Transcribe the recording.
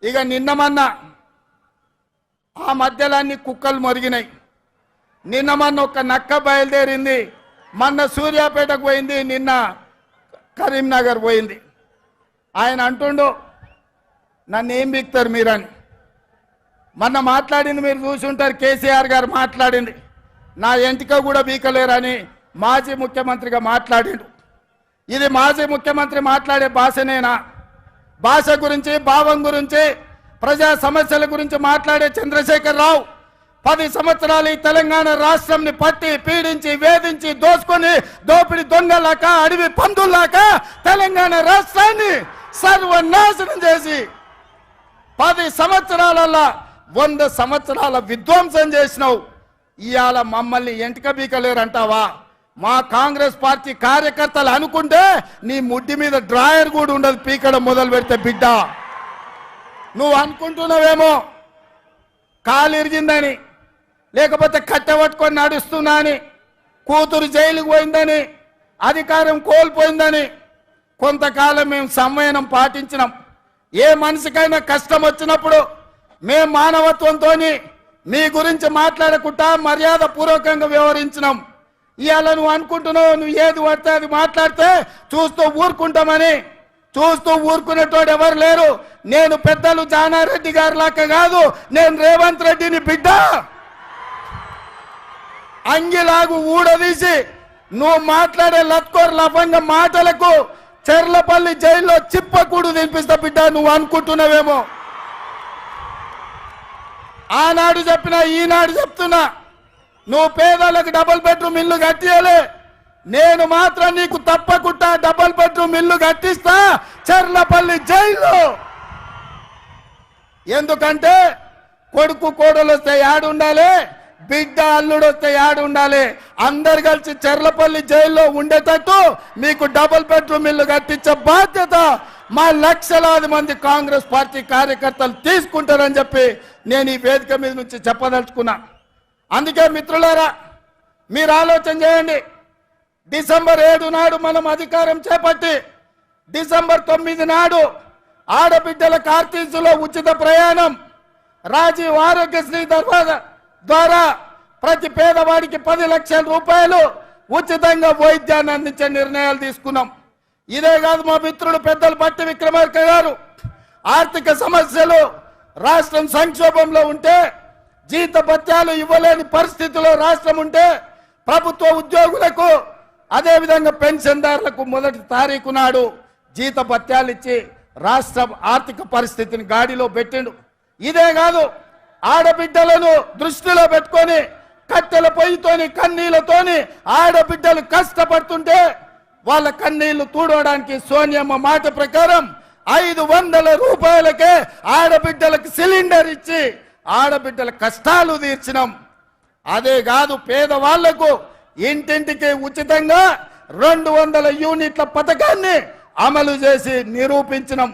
ఇక నిన్నమన్న ఆ మధ్యలన్నీ కుక్కలు మొరిగినాయి. నిన్నమన్న ఒక నక్క బయలుదేరింది, మొన్న సూర్యాపేటకు పోయింది, నిన్న కరీంనగర్ పోయింది. ఆయన అంటుండు నన్ను ఏం బిక్తారు మీరని. మొన్న మాట్లాడింది మీరు చూసి ఉంటారు, కేసీఆర్ గారు మాట్లాడింది, నా ఎంటిక కూడా బీకలేరని మాజీ ముఖ్యమంత్రిగా మాట్లాడిండు. ఇది మాజీ ముఖ్యమంత్రి మాట్లాడే భాషనేనా? భాష గురించి, భావం గురించి, ప్రజా సమస్యల గురించి మాట్లాడే చంద్రశేఖర్ రావు 10 సంవత్సరాలు ఈ తెలంగాణ రాష్ట్రంని పట్టి పీడించి వేధించి దోసుకొని దోపిడి దొంగలాక అడవి పందుల్లాక తెలంగాణ రాష్ట్రాన్ని సర్వనాశనం చేసి 10 సంవత్సరాలలో 100 సంవత్సరాల విధ్వంసం చేసినావు. ఇవాళ మమ్మల్ని ఎంటిక బీకలేరంటావా? మా కాంగ్రెస్ పార్టీ కార్యకర్తలు అనుకుంటే నీ ముడ్డి మీద డ్రాయర్ కూడా ఉండదు పీకడం మొదలు పెడితే. బిడ్డ నువ్వు అనుకుంటున్నావేమో కాలు ఇరిగిందని, లేకపోతే కట్టెపట్టుకొని నడుస్తున్నా అని, కూతురు జైలుకు పోయిందని, అధికారం కోల్పోయిందని కొంతకాలం మేము సంయమనం పాటించినాం. ఏ మనిషికైనా కష్టం వచ్చినప్పుడు మేము మానవత్వంతో మీ గురించి మాట్లాడకుండా మర్యాద పూర్వకంగా వ్యవహరించినాం. ఇవాళ నువ్వు అనుకుంటున్నావు నువ్వు ఏది పడితే అది మాట్లాడితే చూస్తూ ఊరుకుంటామని. చూస్తూ ఊరుకునేటోడు ఎవరు లేరు. నేను పెద్దలు జానారెడ్డి గారి లాగా కాదు, నేను రేవంత్ రెడ్డిని బిడ్డ. అంగిలాగు ఊడదీసి నువ్వు మాట్లాడే లత్కోర్ లఫంగ మాటలకు చెర్లపల్లి జైల్లో చిప్పకూడు తినిపిస్తా బిడ్డ. నువ్వు అనుకుంటున్నావేమో. ఆనాడు చెప్పినా ఈనాడు చెప్తున్నా, నువ్వు పేదలకు డబుల్ బెడ్రూమ్ ఇల్లు కట్టియలే, నేను మాత్రం నీకు తప్పకుండా డబుల్ బెడ్రూమ్ ఇల్లు కట్టిస్తా చెర్లపల్లి జైల్లో. ఎందుకంటే కొడుకు కోడలు వస్తే యాడు ఉండాలి, బిడ్డ అల్లుడు వస్తే యాడు ఉండాలి. అందరు కలిసి చెర్లపల్లి జైల్లో ఉండేటట్టు మీకు డబుల్ బెడ్రూమ్ ఇల్లు కట్టించే బాధ్యత మా లక్షలాది మంది కాంగ్రెస్ పార్టీ కార్యకర్తలు తీసుకుంటారని చెప్పి నేను ఈ వేదిక మీద నుంచి చెప్పదలుచుకున్నా. అందుకే మిత్రులారా, మీరు ఆలోచన చేయండి. డిసెంబర్ 7 నాడు మనం అధికారం చేపట్టి డిసెంబర్ 9 నాడు ఆడబిడ్డల కార్తీసులో ఉచిత ప్రయాణం, రాజీవ్ ఆరోగ్యశ్రీ ద్వారా ప్రతి పేదవాడికి 10 లక్షల రూపాయలు ఉచితంగా వైద్యాన్ని అందించే నిర్ణయాలు తీసుకున్నాం. ఇదే కాదు, మా మిత్రుడు పెద్దలు పట్టి విక్రమార్క గారు ఆర్థిక సమస్యలు, రాష్ట్రం సంక్షోభంలో ఉంటే, జీతభత్యాలు ఇవ్వలేని పరిస్థితిలో రాష్ట్రం ఉంటే ప్రభుత్వ ఉద్యోగులకు అదేవిధంగా పెన్షన్దారులకు 1వ తారీఖు నాడు జీతభత్యాలు ఇచ్చి రాష్ట్ర ఆర్థిక పరిస్థితిని గాడిలో పెట్టిండు. ఇదే కాదు, ఆడబిడ్డలను దృష్టిలో పెట్టుకొని కట్టెల పొయ్యితోని కన్నీళ్లతోని ఆడబిడ్డలు కష్టపడుతుంటే వాళ్ళ కన్నీళ్లు తూడవడానికి సోనియమ్మ మాట ప్రకారం 500 రూపాయలకే ఆడబిడ్డలకు సిలిండర్ ఇచ్చి ఆడబిడ్డల కష్టాలు తీర్చినాం. అదే కాదు, పేదవాళ్లకు ఇంటింటికి ఉచితంగా 200 యూనిట్ల పథకాన్ని అమలు చేసి నిరూపించినాం.